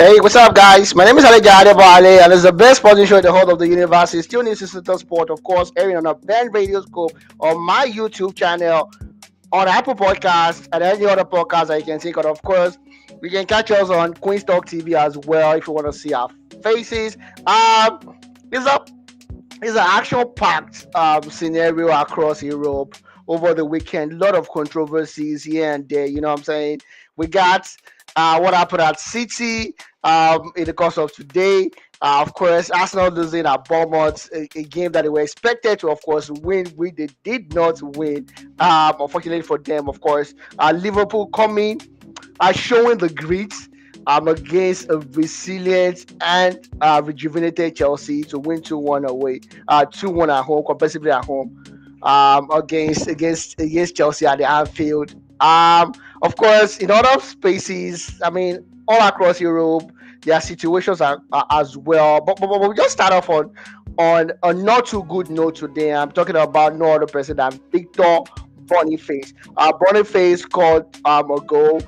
Hey, what's up, guys? My name is Alejandro Adebale, and it's the best sporting show in the whole of the universe. It's still news to sport, of course, airing on a band radio scope on my YouTube channel, on Apple Podcasts, and any other podcast that you can think of. Of course, you can catch us on Queen's Talk TV as well if you want to see our faces. It's a it's an action-packed scenario across Europe over the weekend. A lot of controversies here and there. You know what I'm saying? We got what happened at City in the course of today. Of course, Arsenal losing at Bournemouth, a game that they were expected to, of course, win. They did not win. Unfortunately for them, of course. Liverpool coming showing the grit against a resilient and rejuvenated Chelsea to win 2-1 away, 2-1 at home, comprehensively at home, against Chelsea at the Anfield. Of course, in other spaces, I mean, all across Europe, there are situations as well. But we just start off on a not too good note today. I'm talking about no other person than Victor Boniface. Boniface scored a goal,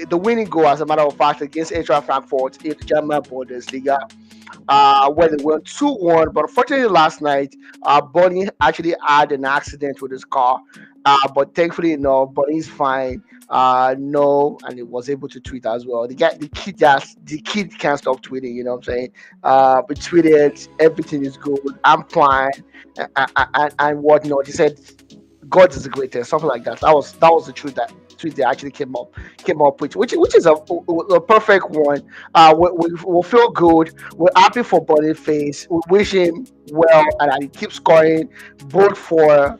the winning goal, as a matter of fact, against Eintracht Frankfurt in the German Bundesliga, where they won 2-1. But unfortunately, last night, Bonnie actually had an accident with his car. But thankfully enough, Bonnie's fine. No, and he was able to tweet as well. The kid can't stop tweeting. You know what I'm saying? But tweeted, everything is good. I'm fine, and whatnot. He said God is the greatest, something like that. That was the truth that tweet they actually came up with, which is a perfect one. We feel good. We're happy for Boniface. We wish him well, and that he keeps scoring both for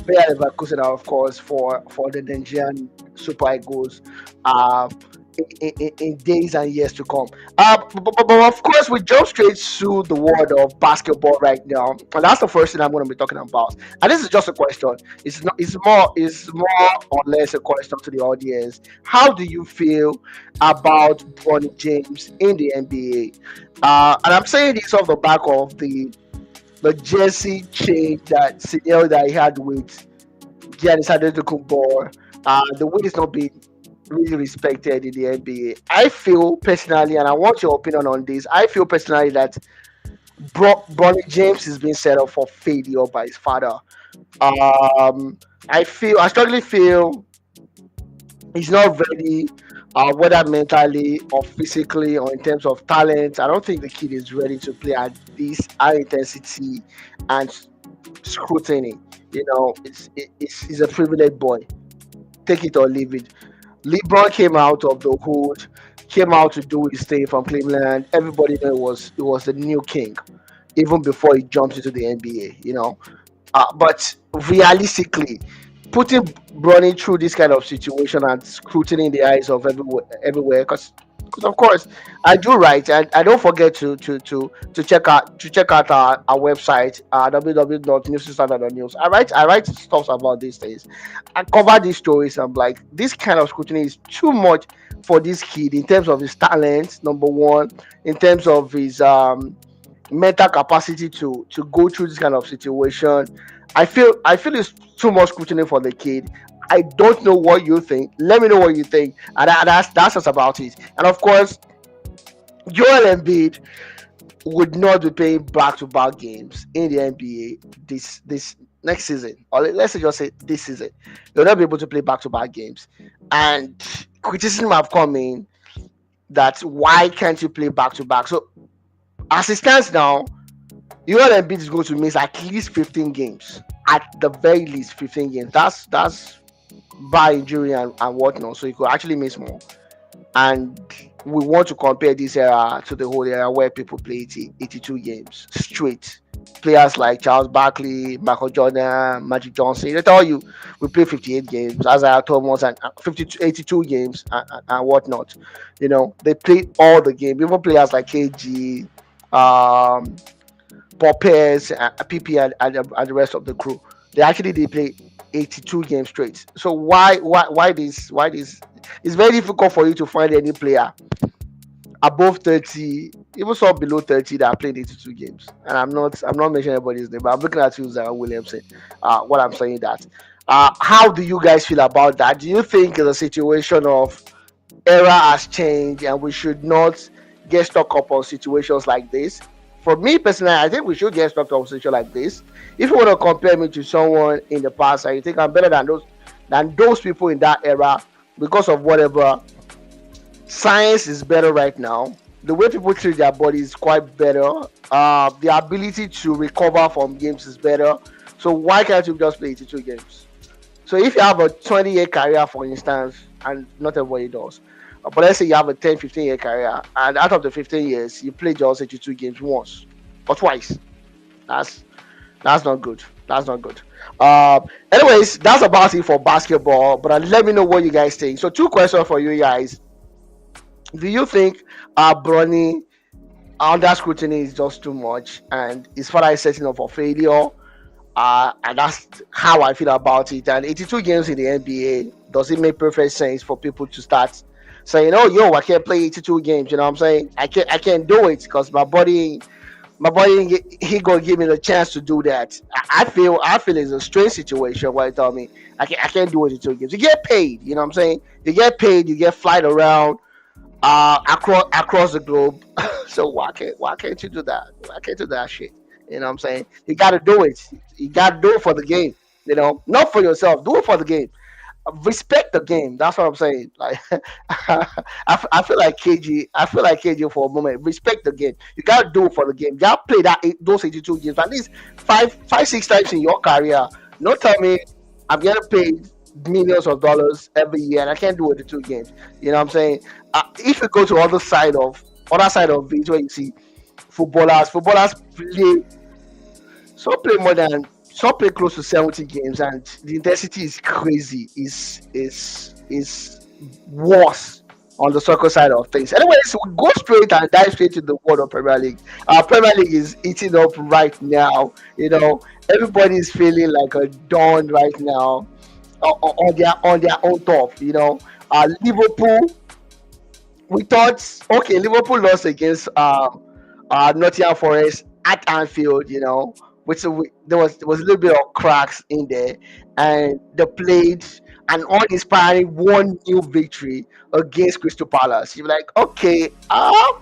Bayer Leverkusen, and of course for the Nigerian Super Eagles. Uh, in days and years to come. But of course, we jump straight to the world of basketball right now, and that's the first thing I'm going to be talking about. And this is just a question. It's not. It's more or less a question to the audience. How do you feel about Bronny James in the NBA? And I'm saying this off the back of the jersey change that scenario that he had with Giannis Antetokounmpo. The way it's not being really respected in the NBA. I feel personally, and I want your opinion on this. I feel personally that Bronny James is being set up for failure by his father. I strongly feel he's not ready, whether mentally or physically or in terms of talent. I don't think the kid is ready to play at this high intensity and scrutiny. He's a privileged boy. Take it or leave it. LeBron came out of the hood, came out to do his thing from Cleveland. Everybody knew it was the new king, even before he jumped into the NBA. But realistically, putting Bronny through this kind of situation and scrutiny in the eyes of everywhere, because of course I do write, and I don't forget to check out our website, www.newsstandard.news. I write stuff about these things. I cover these stories. I'm like, this kind of scrutiny is too much for this kid in terms of his talent, number one, in terms of his mental capacity to go through this kind of situation. I feel it's too much scrutiny for the kid. I don't know what you think. Let me know what you think, and that's just about it. And of course, Joel Embiid would not be playing back-to-back games in the NBA this next season, or let's just say this season. They'll not be able to play back-to-back games, and criticism have come in that why can't you play back-to-back? So as it stands now, Joel Embiid is going to miss at least 15 games, at the very least 15 games. That's by injury and whatnot. So he could actually miss more. And we want to compare this era to the whole era where people play 82 games straight. Players like Charles Barkley, Michael Jordan, Magic Johnson, they tell you we play 58 games, Isaiah Thomas, and 82 games and whatnot. They play all the games. Even players like KG, um, Popez, PP, and the rest of the crew. They play 82 games straight. So why this? It's very difficult for you to find any player above 30, even some below 30 that played 82 games. And I'm not mentioning anybody's name, but I'm looking at you, Zion Williamson. What I'm saying that. How do you guys feel about that? Do you think it's a situation of era has changed, and we should not get stuck up on situations like this. For me personally, I think we should get stuck up on situations like this. If you want to compare me to someone in the past, I think I'm better than those people in that era because of whatever. Science is better right now. The way people treat their body is quite better. The ability to recover from games is better. So why can't you just play 82 games? So if you have a 20-year career, for instance, and not everybody does, but let's say you have a 10, 15-year career, and out of the 15 years, you play just 82 games once or twice. That's that's not good. That's not good. Anyways, that's about it for basketball. But let me know what you guys think. So, two questions for you guys. Do you think Bronny under scrutiny is just too much, and his father is setting up for failure? And that's how I feel about it. And 82 games in the NBA, does it make perfect sense for people to start saying, "Oh, yo, I can't play 82 games"? You know what I'm saying? I can't do it because my body he gonna give me the chance to do that. I feel it's a strange situation where he tell me I can't do it in 2 games. You get paid, you know what I'm saying? You get paid, you get flight around across the globe. So why can't you do that? Why can't you do that shit? You know what I'm saying? You gotta do it. You gotta do it for the game. Not for yourself. Do it for the game. Respect the game. That's what I'm saying. Like I feel like KG. I feel like KG for a moment. Respect the game. You gotta do it for the game. You gotta play those 82 games at least five, 6 times in your career. Don't tell me I'm getting paid millions of dollars every year and I can't do it in 2 games. You know what I'm saying? If you go to other side of it where you see footballers play some play close to 70 games, and the intensity is crazy. Is worse on the soccer side of things. Anyways, we go straight and dive straight to the world of Premier League. Premier League is eating up right now. Everybody is feeling like a dawn right now on their own top. Liverpool. We thought, okay, Liverpool lost against Nottingham Forest at Anfield, there was a little bit of cracks in there, and they played an uninspiring 1-0 victory against Crystal Palace. You're like, okay, are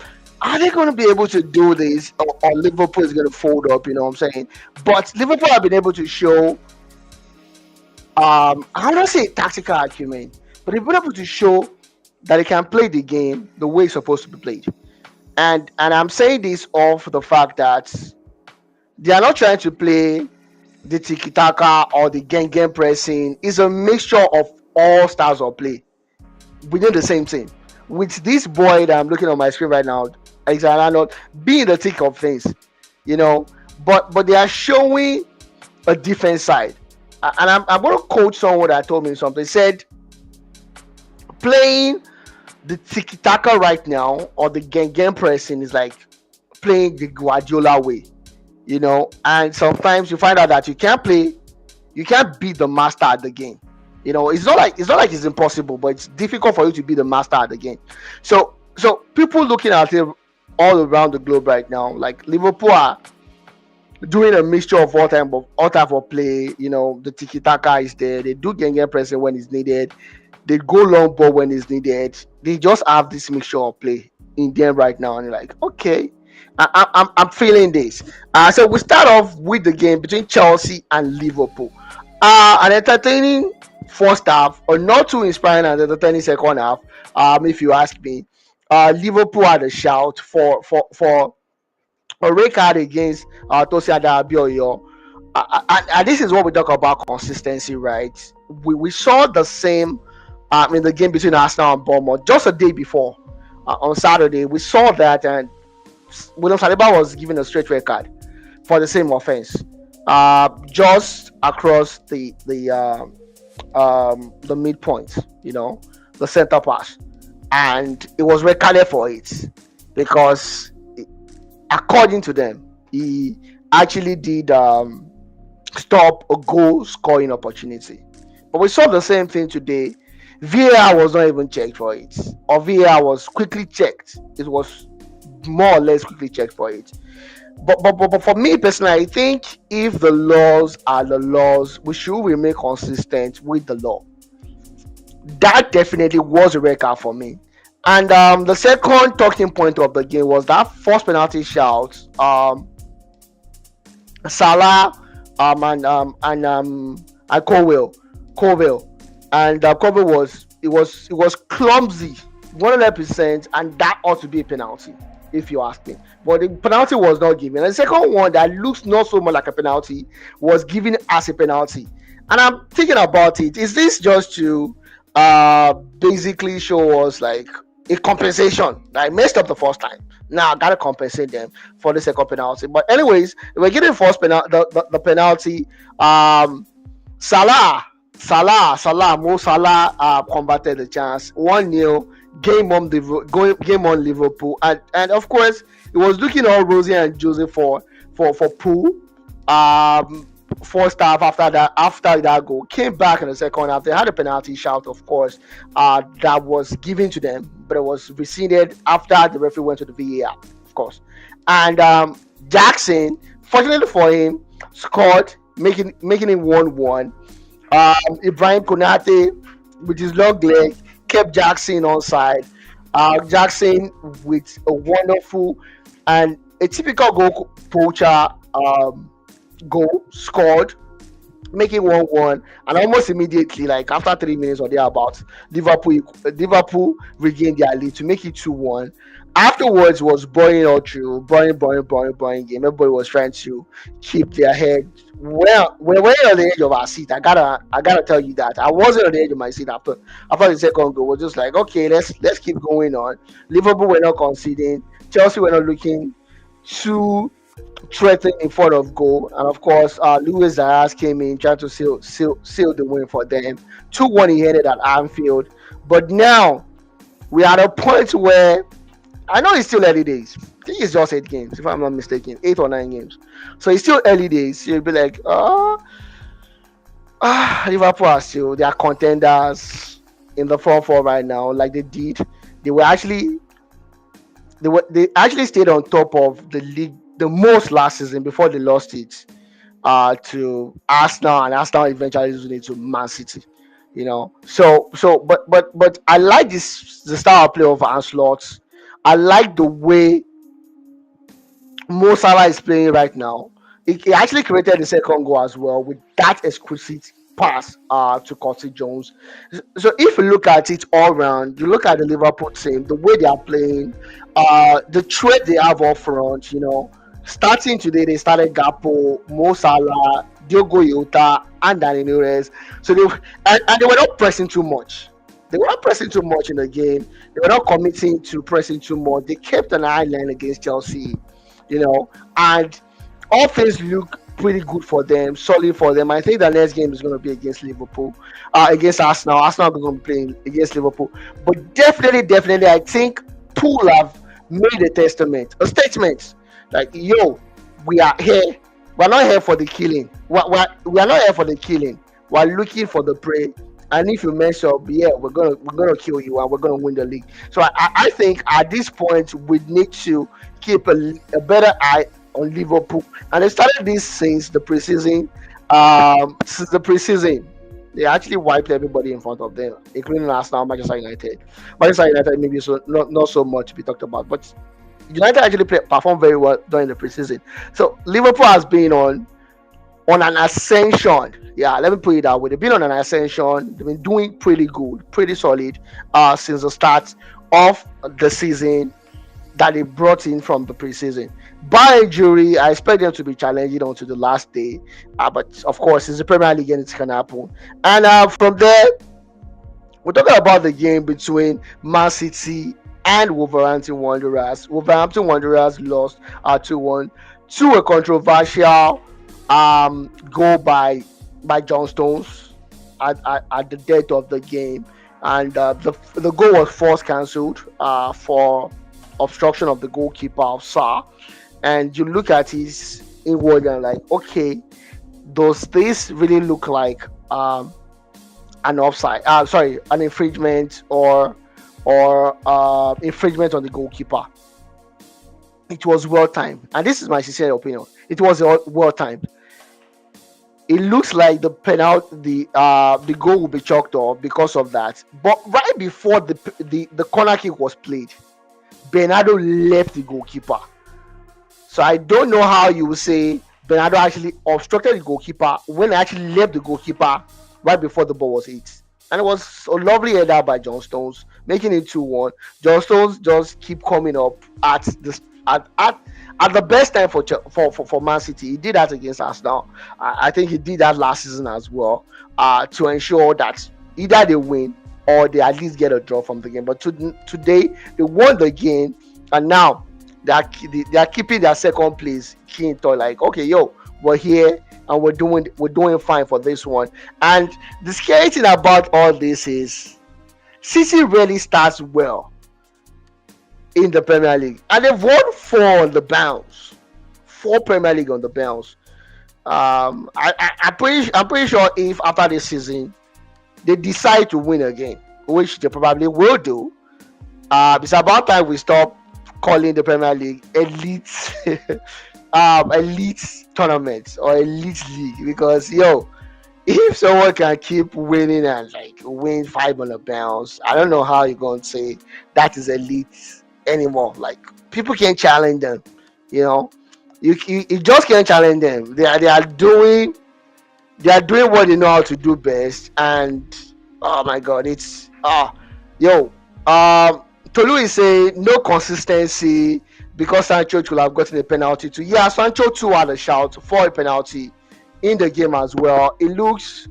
they going to be able to do this, or Liverpool is going to fold up? You know what I'm saying? But Liverpool have been able to show, I don't say tactical acumen, but they've been able to show that they can play the game the way it's supposed to be played. And I'm saying this off the fact that they are not trying to play the tiki taka or the gang pressing. It's a mixture of all styles of play within the same team. With this boy that I'm looking on my screen right now, Alexander Arnold, being the thick of things, you know, but they are showing a different side. And I'm going to quote someone that told me something. He said, playing the tiki taka right now or the gang pressing is like playing the Guardiola way, and sometimes you find out that you can't be the master at the game. It's not like it's impossible, but it's difficult for you to be the master at the game. So people looking at it all around the globe right now, like Liverpool are doing a mixture of all type of play. The tiki taka is there. They do gang pressing when it's needed. They go long ball when it's needed. They just have this mixture of play in them right now, and you're like, okay, I'm feeling this. So we start off with the game between Chelsea and Liverpool. An entertaining first half, or not too inspiring and entertaining second half. If you ask me, Liverpool had a shout for a red card against Tosin Adarabioyo. And this is what we talk about consistency, right? We saw the same in the game between Arsenal and Bournemouth just a day before on Saturday. We saw that, and William Saliba was given a straight red card for the same offense, just across the midpoint, the center pass, and it was red carded for it because, according to them, he actually did stop a goal scoring opportunity. But we saw the same thing today. VAR was not even checked for it, or VAR was quickly checked. It was more or less quickly checked for it. But for me personally, I think if the laws are the laws, we should remain consistent with the law. That definitely was a red card for me. And the second talking point of the game was that first penalty shout. Salah and Colwell, and Colwell was clumsy 100%, and that ought to be a penalty if you ask me. But the penalty was not given. And the second one that looks not so much like a penalty was given as a penalty. And I'm thinking about it. Is this just to basically show us like a compensation? I messed up the first time. Now I gotta compensate them for the second penalty. But anyways, we're getting the penalty. Um, Mo Salah converted the chance. 1-0. Game on Liverpool, and of course it was looking all rosy and juicy for Pool. Um, First half, after that goal, came back in the second half. They had a penalty shout, of course, that was given to them, but it was rescinded after the referee went to the VAR, of course. And Jackson, fortunately for him, scored, making it 1-1. Ibrahim Konate, with his long leg, kept Jackson on side. Jackson with a wonderful and a typical goal poacher goal scored, making 1-1, and almost immediately, like after 3 minutes or thereabouts, Liverpool regained their lead to make it 2-1. Afterwards was boring all through, boring game. Everybody was trying to keep their head. Well, we're on the edge of our seat. I gotta tell you that I wasn't on the edge of my seat after the second goal. We're just like, okay, let's keep going on. Liverpool were not conceding. Chelsea were not looking too threatening in front of goal, and of course, Luis Diaz came in trying to seal the win for them. 2-1 he headed at Anfield, but now we're at a point where I know it's still early days. I think it's just 8 games, if I'm not mistaken, 8 or 9 games. So it's still early days. You'll be like, Liverpool are still they are contenders in the 4-4 right now, like they did. They were actually they actually stayed on top of the league the most last season before they lost it to Arsenal, and Arsenal eventually losing it to Man City. But I like this the style of play of Ancelotti. I like the way Mo Salah is playing right now. He actually created the second goal as well with that exquisite pass to Curtis Jones. So if you look at it all round, you look at the Liverpool team, the way they are playing, the threat they have up front. Starting today, they started Gapo, Mo Salah, Diogo Jota, and Danny Nunes. So and they were not pressing too much. They were not pressing too much in the game. They were not committing to pressing too much. They kept an eye line against Chelsea, and all things look pretty good for them, solid for them. I think the next game is going to be against Liverpool, against Arsenal. Arsenal are going to be playing against Liverpool, but definitely, I think Pool have made a statement, like, yo, we are here. We're not here for the killing. We are not here for the killing. We're looking for the prey. And if you mess up, yeah, we're gonna kill you and we're gonna win the league. So I think at this point we need to keep a better eye on Liverpool. And they started this since the preseason. They actually wiped everybody in front of them, including Arsenal, Manchester United. Manchester United maybe so not so much to be talked about, but United actually performed very well during the preseason. So Liverpool has been on an ascension. Yeah, let me put it that way. They've been on an ascension. They've been doing pretty good, pretty solid since the start of the season that they brought in from the preseason. By injury, I expect them to be challenging on to the last day. But of course, it's the Premier League and it can happen. And from there, we're talking about the game between Man City and Wolverhampton Wanderers. Wolverhampton Wanderers lost 2-1 to a controversial goal by John Stones at the death of the game, and the goal was force cancelled for obstruction of the goalkeeper of Sa. And you look at his inward and like, okay, does this really look like an offside? Sorry, an infringement or infringement on the goalkeeper? It was well timed, and this is my sincere opinion. It was well timed. it looks like the goal will be chalked off because of that. But right before the corner kick was played, Bernardo left the goalkeeper. So I don't know how you will say Bernardo actually obstructed the goalkeeper when he actually left the goalkeeper right before the ball was hit. And it was a lovely header by John Stones, making it 2-1. John Stones just keep coming up at this at the best time for Man City. He did that against Arsenal. I think he did that last season as well, to ensure that either they win or they at least get a draw from the game. But today they won the game, and now they are keeping their second place. Keen to like, okay, yo, we're here and we're doing fine for this one. And the scary thing about all this is City really starts well in the Premier League, and they've won four on the bounce, four Premier League on the bounce. I'm pretty sure if after this season they decide to win again, which they probably will do, it's about time we stop calling the Premier League elite, elite tournaments or elite league, because yo, if someone can keep winning and like win five on a bounce, I don't know how you're going to say that is elite anymore. Like, people can't challenge them, you know. You just can't challenge them. They are doing what they know how to do best, and oh my god, it's yo Tolu is saying no consistency because Sancho could have gotten a penalty too. Yeah, Sancho too had a shout for a penalty in the game as well. It looks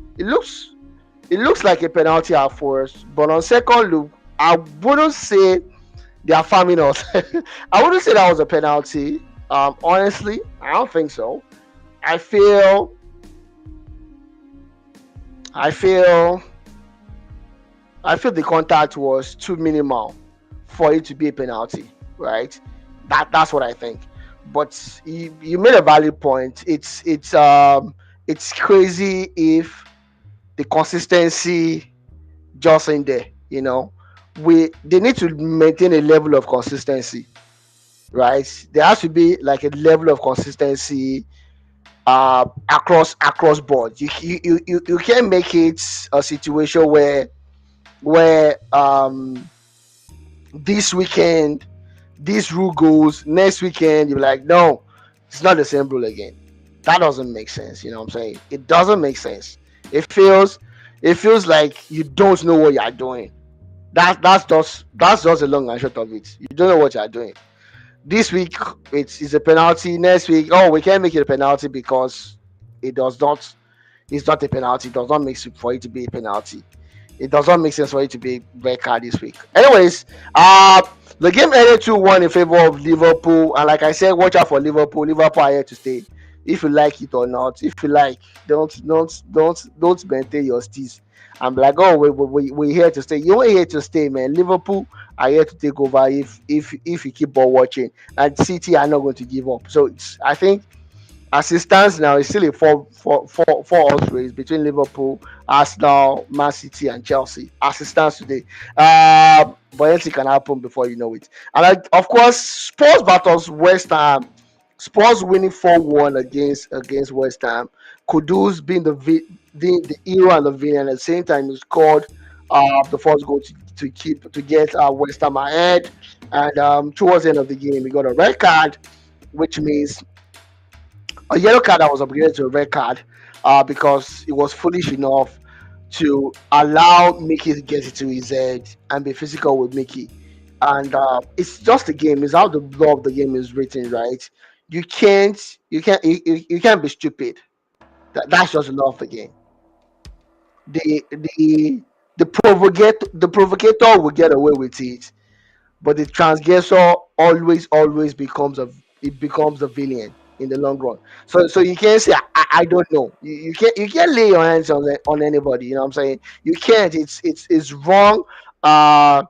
like a penalty at first, but on second look, I wouldn't say they are farming us. I wouldn't say that was a penalty. Honestly, I don't think so. I feel I feel I feel the contact was too minimal for it to be a penalty, right? That's what I think. But you made a valid point. It's crazy if the consistency just ain't there. They need to maintain a level of consistency, right? There has to be like a level of consistency across board. You can't make it a situation where this weekend this rule goes, next weekend you're like, no, it's not the same rule again. That doesn't make sense. You know what I'm saying? It doesn't make sense. It feels like you don't know what you're doing. That's just the long and short of it. You don't know what you're doing. This week it's a penalty. Next week, oh, we can't make it a penalty because it does not. It's not a penalty. It does not make sense for it to be a penalty. It does not make sense for it to be a red card this week. Anyways, the game ended 2-1 in favor of Liverpool, and like I said, watch out for Liverpool. Liverpool are here to stay. If you like it or not, if you like, don't maintain your steez. I'm like, oh, we're here to stay. You're here to stay, man. Liverpool are here to take over if you keep on watching, and City are not going to give up. So I think as it stands now, it's still a four horse race between Liverpool, Arsenal, Man City, and Chelsea. As it stands today, but anything can happen before you know it. And of course, Spurs battles West Ham. Spurs winning 4-1 against West Ham. Kudus being the hero and the villain at the same time. He scored the first goal to get West Ham ahead. And towards the end of the game, he got a red card, which means a yellow card that was upgraded to a red card, because it was foolish enough to allow Mickey to get into his head and be physical with Mickey. And it's just a game. It's how the law of the game is written, right? You can't be stupid. That's just the law of the game. The provocator will get away with it, but the transgressor always becomes a villain in the long run. So you can't say I don't know. You can't lay your hands on anybody. You know what I'm saying? You can't. It's wrong. Uh,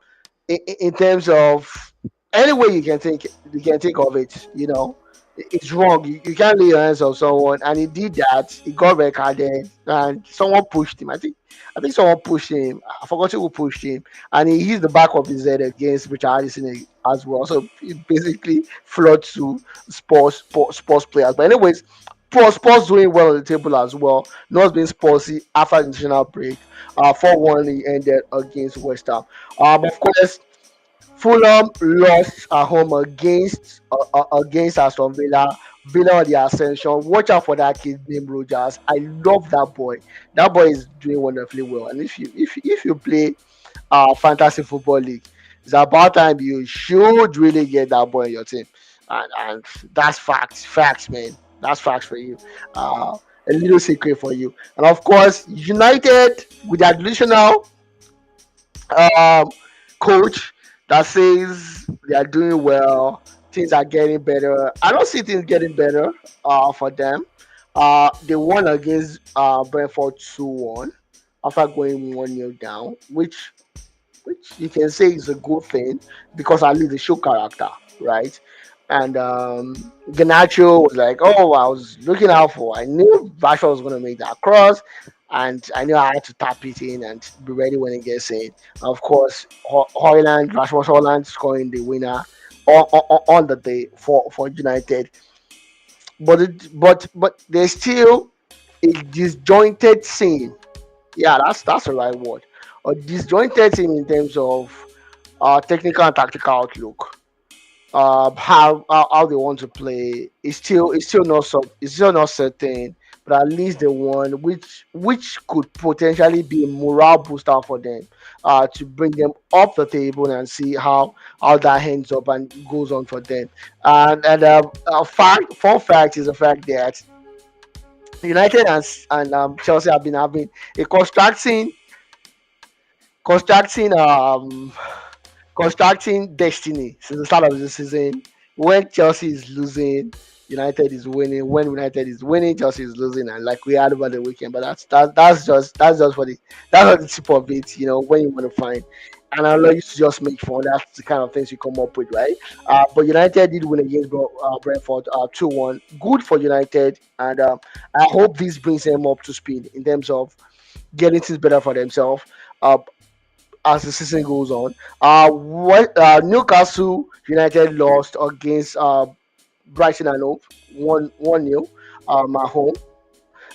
in terms of any way you can think of it. It's wrong. You can't lay your hands on someone, and he did that. He got red carded, and someone pushed him. I think someone pushed him. I forgot who pushed him, and he hit the back of his head against Richard Allison as well. So it basically floored to sports players. But anyways, Spurs doing well on the table as well. Not being Spursy after the international break. 4-1 he ended against West Ham. Of course, Fulham lost at home against Aston Villa. Villa on the ascension. Watch out for that kid named Rogers. I love that boy. That boy is doing wonderfully well. And if you play fantasy football league, it's about time you should really get that boy in your team. And that's facts, man. That's facts for you. A little secret for you. And of course, United with the additional um, coach that says they are doing well, things are getting better. I don't see things getting better for them. They won against Brentford 2-1 after going 1-0 down, which you can say is a good thing because at least they show character, right? And Ganacho was like, "Oh, I was looking out for. I knew Rashford was going to make that cross, and I knew I had to tap it in and be ready when it gets in." Of course, Rashford Holland scoring the winner on the day for United, but there's still a disjointed scene. Yeah, that's the right word. A disjointed team in terms of technical and tactical outlook. How they want to play it's still not certain, but at least they won, which could potentially be a morale booster for them, to bring them up the table and see how that ends up and goes on for them. And fun fact is the fact that United and Chelsea have been having a constructing constructing destiny since the start of the season. When Chelsea is losing, United is winning. When United is winning, Chelsea is losing, and like we had over the weekend. But that's just for the that's not the tip of it. When you want to find. And I know you to just make fun. That's the kind of things you come up with, right? But United did win against Brentford 2-1. Good for United, and I hope this brings them up to speed in terms of getting things better for themselves. Uh, as the season goes on. Newcastle United lost against Brighton and Hove 1-0 at home,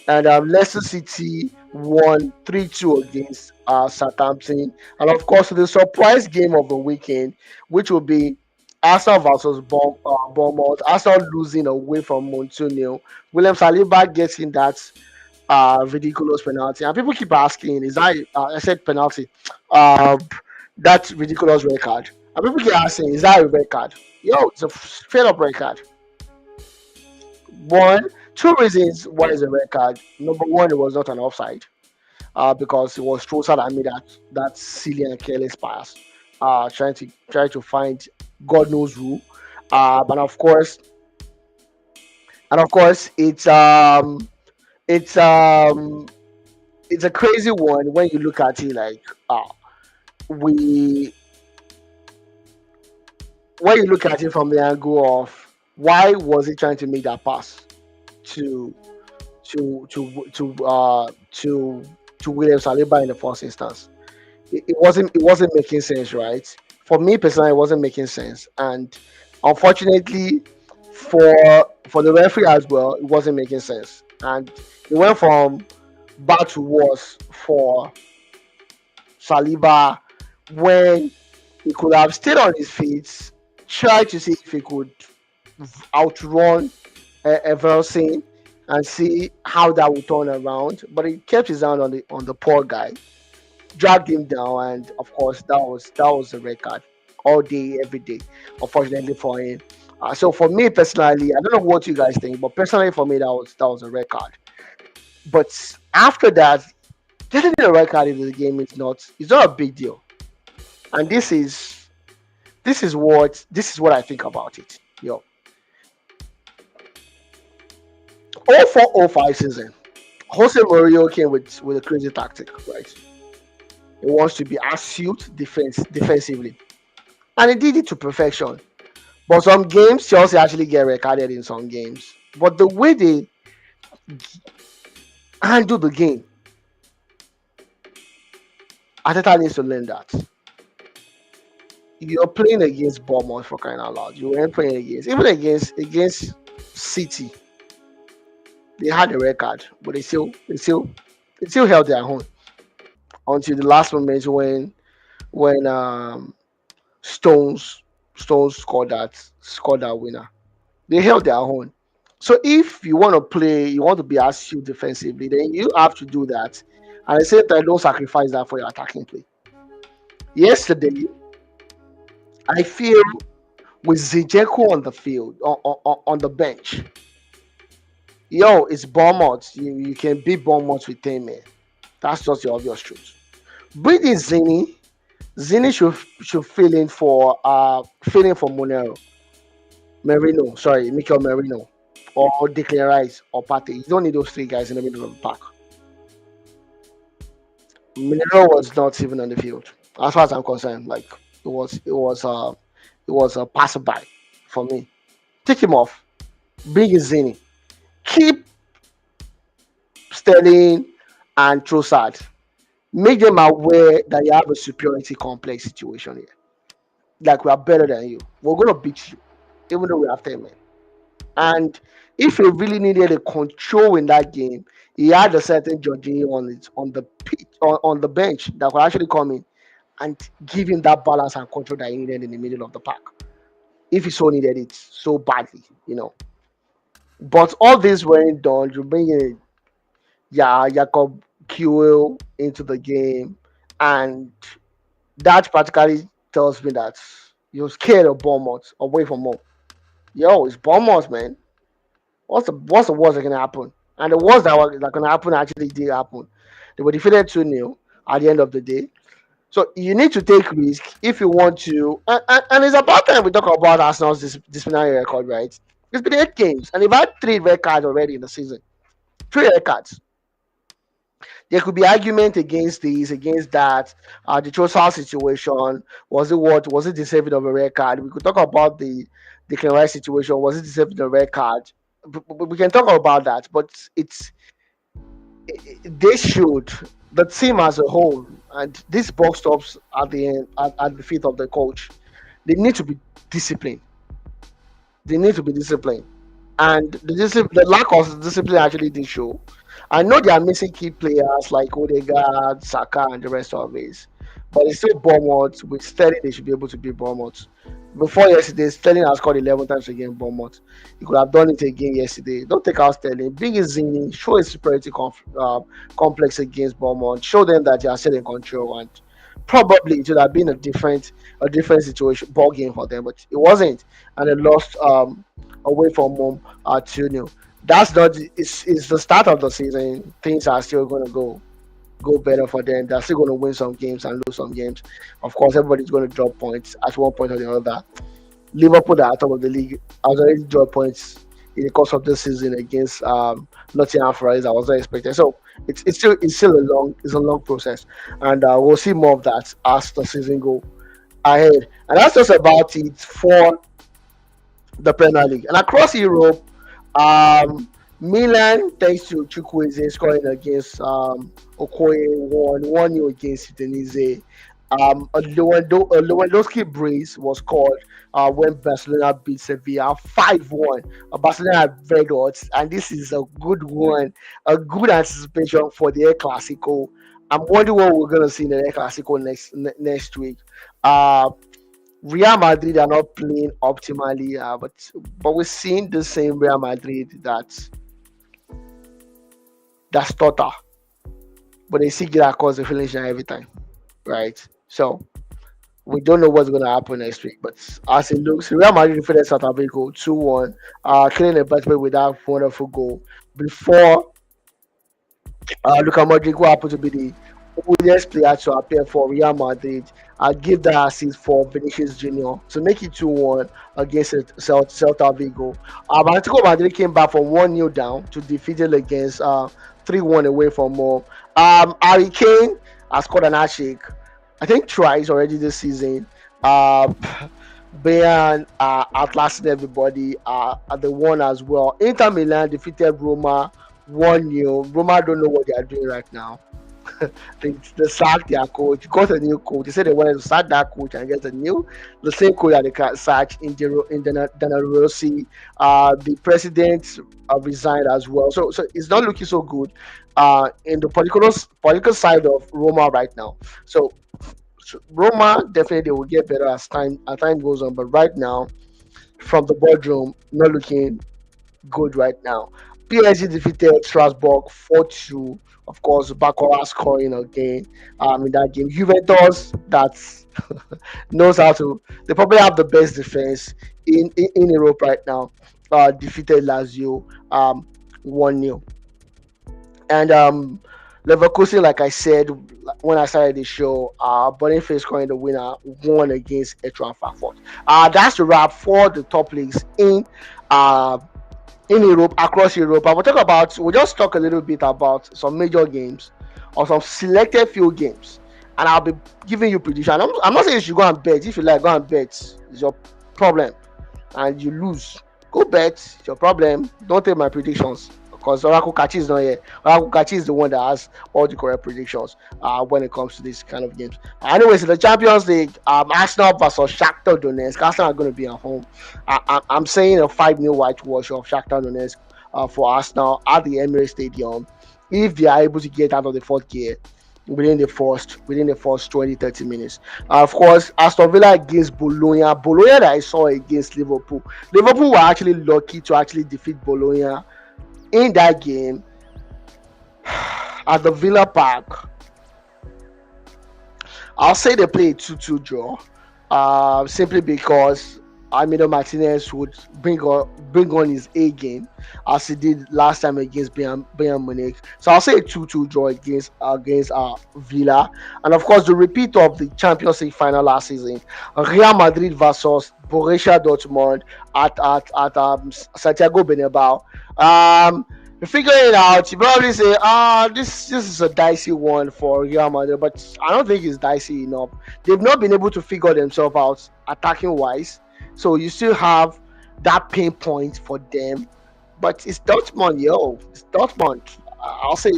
and Leicester City won 3-2 against Southampton, and of course the surprise game of the weekend, which will be Arsenal versus Bournemouth. Arsenal losing away from Montunio. William Saliba getting that ridiculous penalty. And people keep asking, is that I said penalty? Uh, that ridiculous red card. And people keep asking, is that a red card? Yo, it's a straight up red card. One, two reasons why it's a red card. Number one, it was not an offside. Because it was Trossard that made that silly and careless pass. Trying to find God knows who. But of course, it's it's a crazy one when you look at it like we when you look at it from the angle of why was he trying to make that pass to to William Saliba in the first instance. It wasn't making sense, right? For me personally, it wasn't making sense, and unfortunately for the referee as well, it wasn't making sense, and it went from bad to worse for Saliba when he could have stayed on his feet, tried to see if he could outrun Everson and see how that would turn around. But he kept his hand on the poor guy, dragged him down, and of course that was a record all day, every day. Unfortunately for him. So for me personally, I don't know what you guys think, but personally for me that was a record. But after that, getting a record in the game is not a big deal. And this is what I think about it. Yo, 0405 season, Jose Mourinho came with a crazy tactic, right? He wants to be astute defensively, and he did it to perfection. But some games Chelsea actually get recorded in some games. But the way they handle the game, Ateta needs to learn that. You're playing against Bournemouth for crying out loud. You weren't playing against even against City. They had a red card, but they still held their own until the last moment when Stones Stones scored that winner. They held their own. So if you want to play, you want to be astute defensively, then you have to do that. And at the same time, don't sacrifice that for your attacking play. Yesterday, I feel with Zinchenko on the field, on the bench, yo, it's Bournemouth. You can beat Bournemouth with 10 men. That's just the obvious truth. Bring in Zini. Zini should fill in for Monero. Merino, sorry, Mikel Merino, or Declan Rice or Partey. You don't need those three guys in the middle of the park. Minero was not even on the field, as far as I'm concerned. Like it was a passerby for me. Take him off. Bring in Zini. Keep Sterling and Trossard. Make them aware that you have a superiority complex situation here. Like we are better than you. We're gonna beat you, even though we have 10 men. And if he really needed a control in that game, he had a certain Jorginho on the pitch on the bench that could actually come in and give him that balance and control that he needed in the middle of the park. If he so needed it so badly, you know. But all this weren't done. You bring in Jacob Kiel into the game, and that practically tells me that you're scared of Bournemouth away from home. Yo, it's Bournemouth, man. What's the worst that can happen? And the worst that can happen actually did happen. They were defeated 2-0 at the end of the day. So you need to take risk if you want to. And it's about time we talk about Arsenal's disciplinary record, right? It's been 8 games, and they've had 3 red cards already in the season. 3 red cards. There could be argument against this, against that. The Trossard situation, was it deserving of a red card? We could talk about the Declan Rice situation. Was it deserving of a red card? We can talk about that, but they should, the team as a whole, and this box stops at the end at the feet of the coach. They need to be disciplined. They need to be disciplined, and the lack of discipline actually did show. I know they are missing key players like Odegaard, Saka, and the rest of it, but it's still Bournemouth. With Sterling, they should be able to beat Bournemouth. Before yesterday, Sterling has scored 11 times against Bournemouth. He could have done it again yesterday. Don't take out Sterling. Bring in Zini. Show a superiority complex against Bournemouth. Show them that they are still in control. And probably it would have been a different situation, ball game for them, but it wasn't. And they lost away from home at 2-0. That's not. It's the start of the season. Things are still going to go better for them. They're still going to win some games and lose some games. Of course, everybody's going to drop points at one point or the other. Liverpool are at top of the league. I was already dropped points in the course of this season against Nottingham Forest. I was not expecting. So it's still a long process, and we'll see more of that as the season go ahead. And that's just about it for the Premier League. And across Europe, um, Milan, thanks to Chukwueze scoring against Okoye, won 1-0 against Udinese. A Lewandowski brace was called when Barcelona beat Sevilla 5-1. Barcelona had red odds, and this is a good one, a good anticipation for the El Clasico. I'm wondering what we're going to see in the El Clasico next week. Uh, Real Madrid are not playing optimally, but we're seeing the same Real Madrid that's total, but they still get across the finish line every time, right? So we don't know what's going to happen next week, but as it looks, Real Madrid defeated Celta Vigo 2-1, killing a Mbappe with that wonderful goal before Luka Modric, who happened to be the oldest player to appear for Real Madrid, give the assist for Vinicius Junior to make it 2-1 against Celta Vigo. Atletico Madrid came back from 1-0 down to defeat it against 3-1 away from home. Harry Kane has scored an hat-trick, I think twice already this season. Uh, Bayern outlasted everybody at the one as well. Inter Milan defeated Roma 1-0. Roma don't know what they are doing right now. they sacked their coach, got a new coach. They said they wanted to sack that coach and get the same coach that they can sack in Dana Rossi. The president resigned as well, so it's not looking so good in the political side of Roma right now. So, so Roma definitely will get better as time goes on, but right now from the boardroom, not looking good right now. PSG defeated Strasbourg 4-2. Of course, Baccarat scoring again in that game. Juventus that knows how to. They probably have the best defense in Europe right now. Defeated Lazio 1-0. And Leverkusen, like I said when I started the show, Boniface scoring the winner, won against Eintracht Frankfurt. That's the wrap for the top leagues uh, in Europe, across Europe. We'll just talk a little bit about some major games or some selected few games. And I'll be giving you prediction. I'm not saying you should go and bet. If you like, go and bet. It's your problem. And you lose. Go bet. It's your problem. Don't take my predictions. Because Oracle Kachi is not here. Oracle Kachi is the one that has all the correct predictions when it comes to this kind of games. Anyways, in the Champions League, Arsenal versus Shakhtar Donetsk. Arsenal are going to be at home. I'm saying a 5-0 whitewash of Shakhtar Donetsk for Arsenal at the Emirates Stadium if they are able to get out of the fourth gear within the first 20-30 minutes. Of course, Aston Villa against Bologna that I saw against Liverpool were actually lucky to actually defeat Bologna in that game at the Villa Park. I'll say they play a 2-2 draw, simply because Almeida Martinez would bring on his A game as he did last time against Bayern Munich. So I'll say a 2-2 draw against Villa, and of course the repeat of the Champions League final last season, Real Madrid versus Borussia Dortmund at Santiago Bernabeu. Figuring it out, you probably say, this is a dicey one for Real Madrid, but I don't think it's dicey enough. They've not been able to figure themselves out attacking wise, so you still have that pain point for them. But it's Dortmund, yo, it's Dortmund. I'll say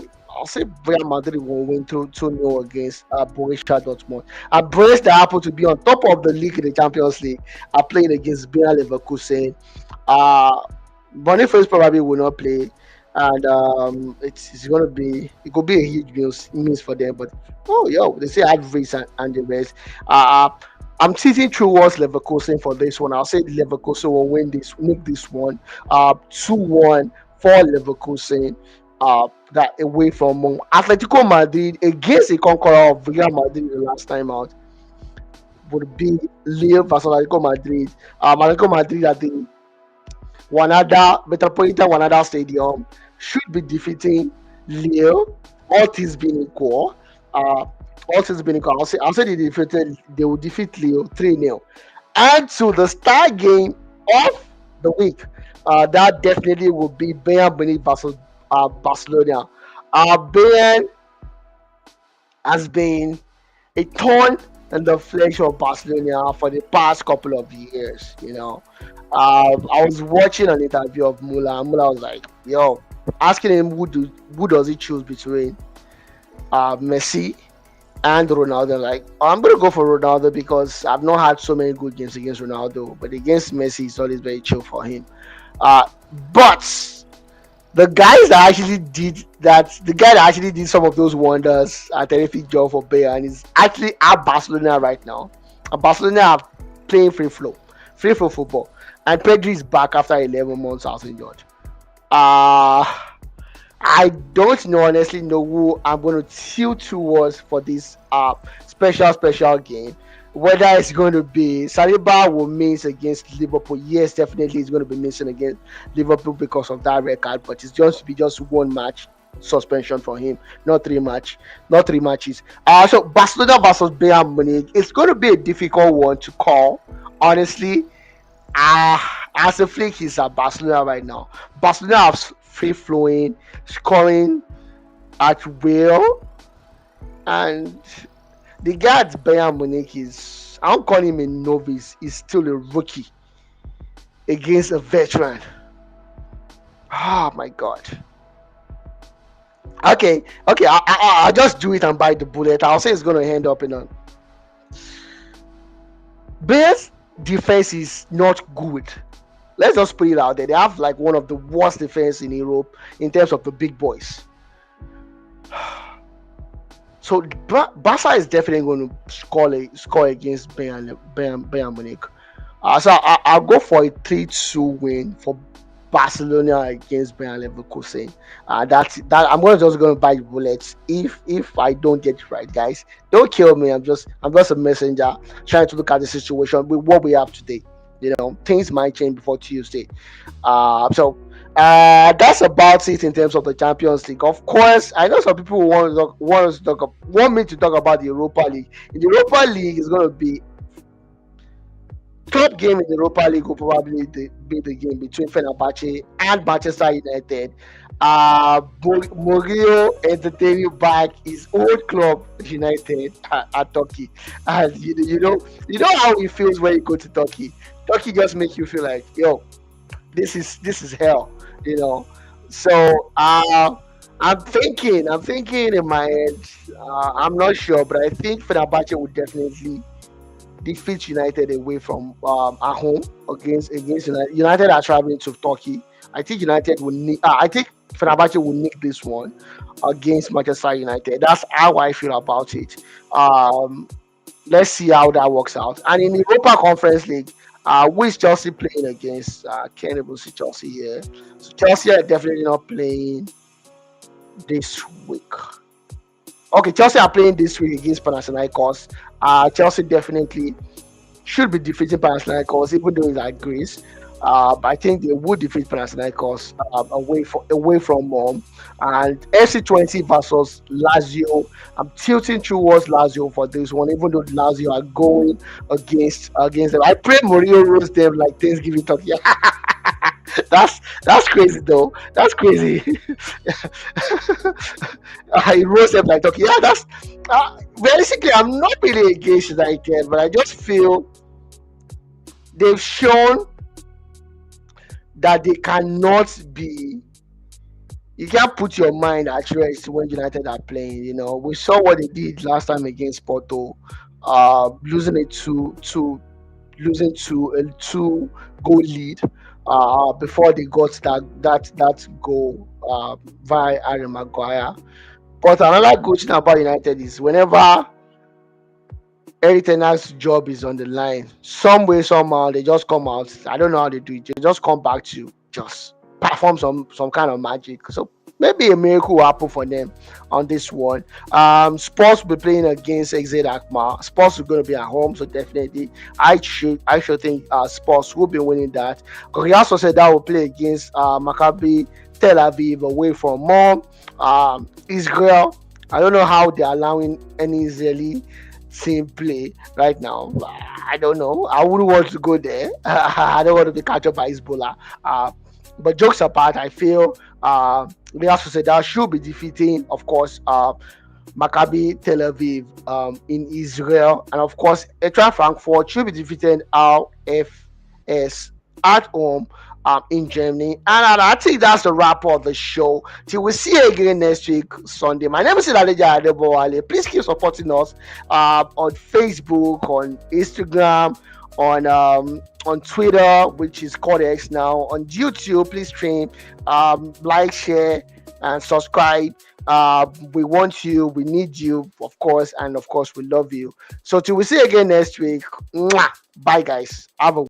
Real Madrid will win 2-0 against Borussia Dortmund. And Brest that happen to be on top of the league in the Champions League are playing against Bayer Leverkusen. Uh, Boniface probably will not play, and it could be a huge means for them. But oh, yo, they say average and the rest. Uh, I'm sitting towards Leverkusen for this one. I'll say Leverkusen will make this one 2-1 for Leverkusen. That away from Atletico Madrid against the conqueror of Real Madrid the last time out would be Lille versus Atletico Madrid. Atletico Madrid at the Metropolitan Wanada Stadium should be defeating Lille. All things being equal, all things being equal, I'll say they will defeat Lille 3-0. And to the star game of the week, that definitely will be Bayern Munich versus Barcelona. Bayern has been a thorn in the flesh of Barcelona for the past couple of years. I was watching an interview of Muller, and Muller was like, "Yo," asking him who does he choose between Messi and Ronaldo. Like, I'm gonna go for Ronaldo because I've not had so many good games against Ronaldo, but against Messi, it's always very chill for him. Uh, but the guy that actually did some of those wonders, a terrific job for Bayern, is actually at Barcelona right now. And Barcelona are playing free flow football, and Pedri is back after 11 months out injured. Uh I don't honestly know who I'm going to tilt towards for this special game. Whether it's going to be Saliba will miss against Liverpool. Yes, definitely it's going to be missing against Liverpool because of that record. But it's just to be just one match suspension for him, not three matches. So Barcelona versus Bayern Munich. It's going to be a difficult one to call, honestly. As a flick, he's at Barcelona right now. Barcelona have free flowing, scoring at will, and the guy at Bayern Munich I don't call him a novice, he's still a rookie against a veteran. Oh my god. Okay, okay. I'll just do it and bite the bullet. I'll say it's going to end up in a Bears defense is not good. Let's just put it out there. They have like one of the worst defense in Europe in terms of the big boys. So Barca is definitely going to score against Bayern Munich. So I'll go for a 3-2 win for Barcelona against Bayern Leverkusen. That I'm just going to bite bullets if I don't get it right, guys. Don't kill me. I'm just a messenger trying to look at the situation with what we have today. Things might change before Tuesday. That's about it in terms of the Champions League. Of course, I know some people want me to talk about the Europa League. In the Europa League is going to be top game in the Europa League will probably be the game between Fenerbahce and Manchester United. Mourinho entertaining back his old club United at Turkey, and you know how it feels when you go to Turkey. Turkey just makes you feel like, yo, this is hell, you know. So I'm thinking in my head. I'm not sure, but I think Fenerbahce would definitely defeat United away from at home against United. United are traveling to Turkey. I think United will need. I think Fenerbahce will nick this one against Manchester United. That's how I feel about it. Um, let's see how that works out. And in the Europa Conference League, who is Chelsea playing against? Can't even see Chelsea here. So Chelsea are definitely not playing this week. Okay, Chelsea are playing this week against Panathinaikos. Chelsea definitely should be defeating Panathinaikos, even though it's at Greece. But I think they would defeat Panathinaikos away from home. And FC20 versus Lazio. I'm tilting towards Lazio for this one, even though Lazio are going against them. I pray Mourinho roast them like Thanksgiving turkey. That's crazy though. That's crazy. He roast them like turkey. Yeah, that's realistically. I'm not really against United, but I just feel they've shown that they cannot be. You can't put your mind at rest when United are playing. We saw what they did last time against Porto, losing losing to a two-goal lead before they got that goal via Harry Maguire. But another good thing about United is whenever Eric Ten Hag's job is on the line, some way somehow they just come out. I don't know how they do it. They just come back to just perform some kind of magic. So maybe a miracle will happen for them on this one. Spurs will be playing against XZ Akma. Spurs are going to be at home, so definitely I should think Spurs will be winning that. Real Sociedad will play against Maccabi Tel Aviv away from home. Israel. I don't know how they're allowing any Israeli team play right now. I don't know. I wouldn't want to go there. I don't want to be captured by Hezbollah. But jokes apart, I feel Real Sociedad should be defeating, of course, Maccabi Tel Aviv in Israel, and of course, Eintracht Frankfurt should be defeating RFS at home in Germany. And I think that's the wrap of the show. Till we see you again next week, Sunday. My name is Aleja Adebowale. Please keep supporting us on Facebook, on Instagram, on Twitter, which is called X now, on YouTube. Please stream, like, share, and subscribe. We want you, we need you, of course, and of course, we love you. So till we see you again next week. Mwah! Bye, guys. Have a